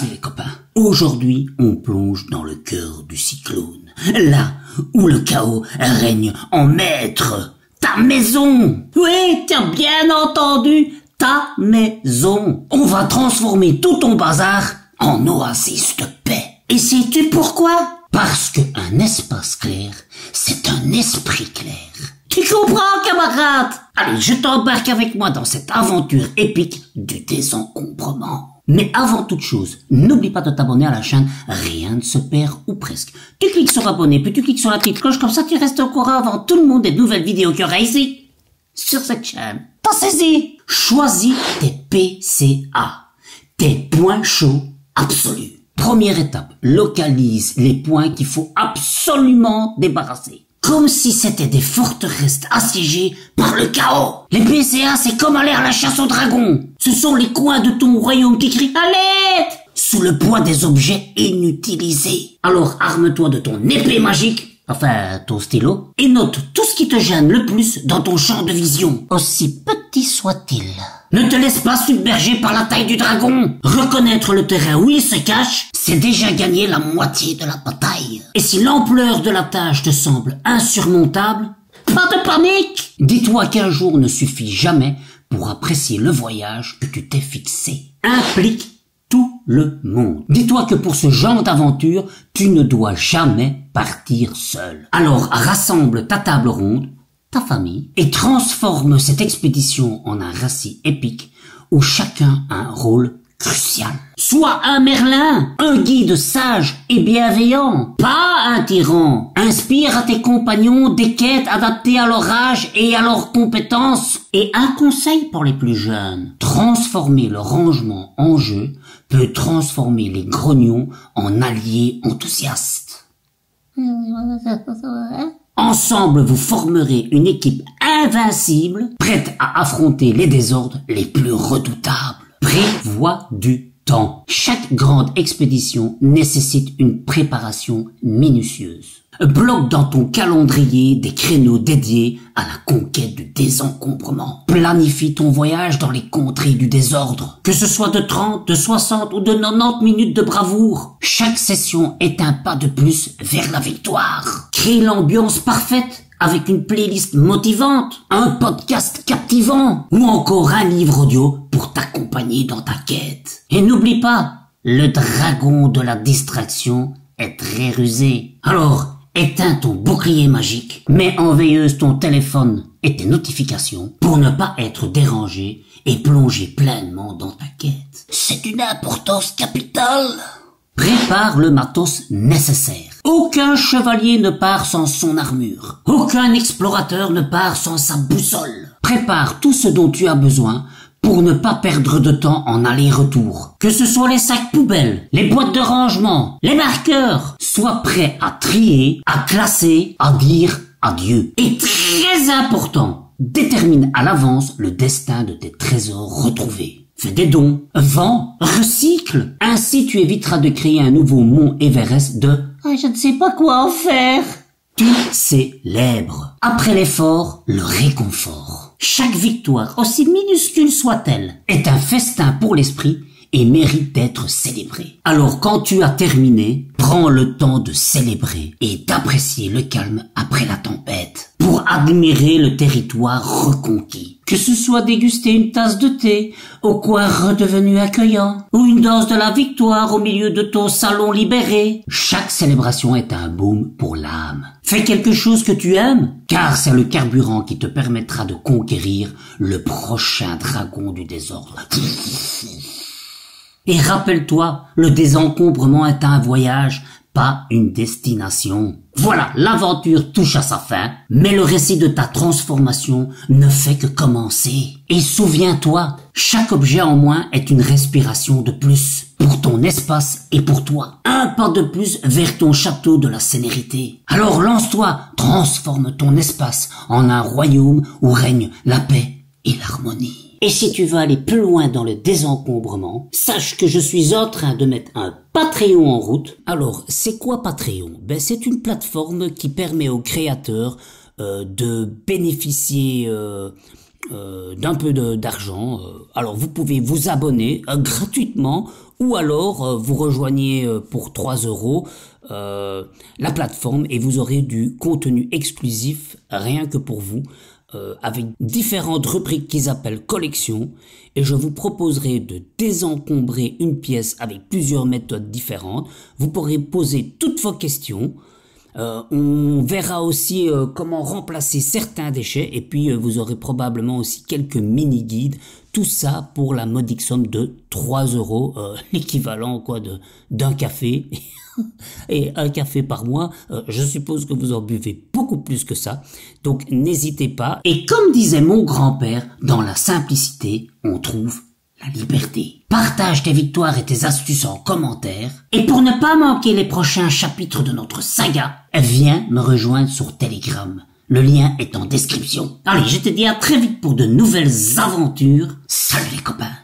Allez les copains, aujourd'hui on plonge dans le cœur du cyclone, là où le chaos règne en maître. Ta maison! Oui, t'as bien entendu, ta maison. On va transformer tout ton bazar en oasis de paix. Et sais-tu pourquoi? Parce qu'un espace clair, c'est un esprit clair. Tu comprends, camarade? Allez, je t'embarque avec moi dans cette aventure épique du désencombrement. Mais avant toute chose, n'oublie pas de t'abonner à la chaîne, rien ne se perd ou presque. Tu cliques sur abonner, puis tu cliques sur la petite cloche, comme ça tu restes au courant avant tout le monde des nouvelles vidéos qu'il y aura ici, sur cette chaîne. Pensez-y! Choisis tes PCA, tes points chauds absolus. Première étape, localise les points qu'il faut absolument débarrasser. Comme si c'était des forteresses assiégées par le chaos. Les PCA, c'est comme aller à la chasse aux dragons. Ce sont les coins de ton royaume qui crient « à l'aide !» sous le poids des objets inutilisés. Alors arme-toi de ton épée magique, enfin ton stylo, et note tout ce qui te gêne le plus dans ton champ de vision, aussi petit soit-il. Ne te laisse pas submerger par la taille du dragon. Reconnaître le terrain où il se cache, c'est déjà gagner la moitié de la bataille. Et si l'ampleur de la tâche te semble insurmontable, pas de panique. Dis-toi qu'un jour ne suffit jamais pour apprécier le voyage que tu t'es fixé. Implique tout le monde. Dis-toi que pour ce genre d'aventure, tu ne dois jamais partir seul. Alors rassemble ta table ronde, ta famille, et transforme cette expédition en un récit épique où chacun a un rôle crucial. Sois un Merlin, un guide sage et bienveillant, pas un tyran. Inspire à tes compagnons des quêtes adaptées à leur âge et à leurs compétences. Et un conseil pour les plus jeunes, transformer le rangement en jeu peut transformer les grognons en alliés enthousiastes. Ensemble, vous formerez une équipe invincible, prête à affronter les désordres les plus redoutables. Prévois du temps. Chaque grande expédition nécessite une préparation minutieuse. Bloque dans ton calendrier des créneaux dédiés à la conquête du désencombrement. Planifie ton voyage dans les contrées du désordre. Que ce soit de 30, de 60 ou de 90 minutes de bravoure. Chaque session est un pas de plus vers la victoire. Crée l'ambiance parfaite avec une playlist motivante, un podcast captivant ou encore un livre audio pour t'accompagner dans ta quête. Et n'oublie pas, le dragon de la distraction est très rusé. Alors, éteins ton bouclier magique, mets en veilleuse ton téléphone et tes notifications pour ne pas être dérangé et plonger pleinement dans ta quête. C'est d'une importance capitale. Prépare le matos nécessaire. Aucun chevalier ne part sans son armure. Aucun explorateur ne part sans sa boussole. Prépare tout ce dont tu as besoin pour ne pas perdre de temps en aller-retour. Que ce soit les sacs poubelles, les boîtes de rangement, les marqueurs, sois prêt à trier, à classer, à dire adieu. Et très important, détermine à l'avance le destin de tes trésors retrouvés. Fais des dons, vends, recycle. Ainsi tu éviteras de créer un nouveau mont Everest de « je ne sais pas quoi en faire ». Tu célèbres. Après l'effort, le réconfort. Chaque victoire, aussi minuscule soit-elle, est un festin pour l'esprit et mérite d'être célébré. Alors quand tu as terminé, prends le temps de célébrer et d'apprécier le calme après la tempête pour admirer le territoire reconquis. Que ce soit déguster une tasse de thé au coin redevenu accueillant ou une danse de la victoire au milieu de ton salon libéré, chaque célébration est un baume pour l'âme. Fais quelque chose que tu aimes, car c'est le carburant qui te permettra de conquérir le prochain dragon du désordre. Et rappelle-toi, le désencombrement est un voyage, pas une destination. Voilà, l'aventure touche à sa fin, mais le récit de ta transformation ne fait que commencer. Et souviens-toi, chaque objet en moins est une respiration de plus pour ton espace et pour toi. Un pas de plus vers ton château de la sénérité. Alors lance-toi, transforme ton espace en un royaume où règne la paix et l'harmonie. Et si tu veux aller plus loin dans le désencombrement, sache que je suis en train de mettre un Patreon en route. Alors, c'est quoi Patreon? C'est une plateforme qui permet aux créateurs de bénéficier d'un peu d'argent. Alors, vous pouvez vous abonner gratuitement Ou alors vous rejoignez pour 3 € la plateforme et vous aurez du contenu exclusif rien que pour vous, avec différentes rubriques qu'ils appellent collections, et je vous proposerai de désencombrer une pièce avec plusieurs méthodes différentes. Vous pourrez poser toutes vos questions. On verra aussi comment remplacer certains déchets, et puis vous aurez probablement aussi quelques mini-guides, tout ça pour la modique somme de 3 €, l'équivalent quoi d'un café. Et un café par mois, je suppose que vous en buvez beaucoup plus que ça, donc n'hésitez pas. Et comme disait mon grand-père, dans la simplicité, on trouve la liberté. Partage tes victoires et tes astuces en commentaire. Et pour ne pas manquer les prochains chapitres de notre saga, viens me rejoindre sur Telegram. Le lien est en description. Allez, je te dis à très vite pour de nouvelles aventures. Salut les copains!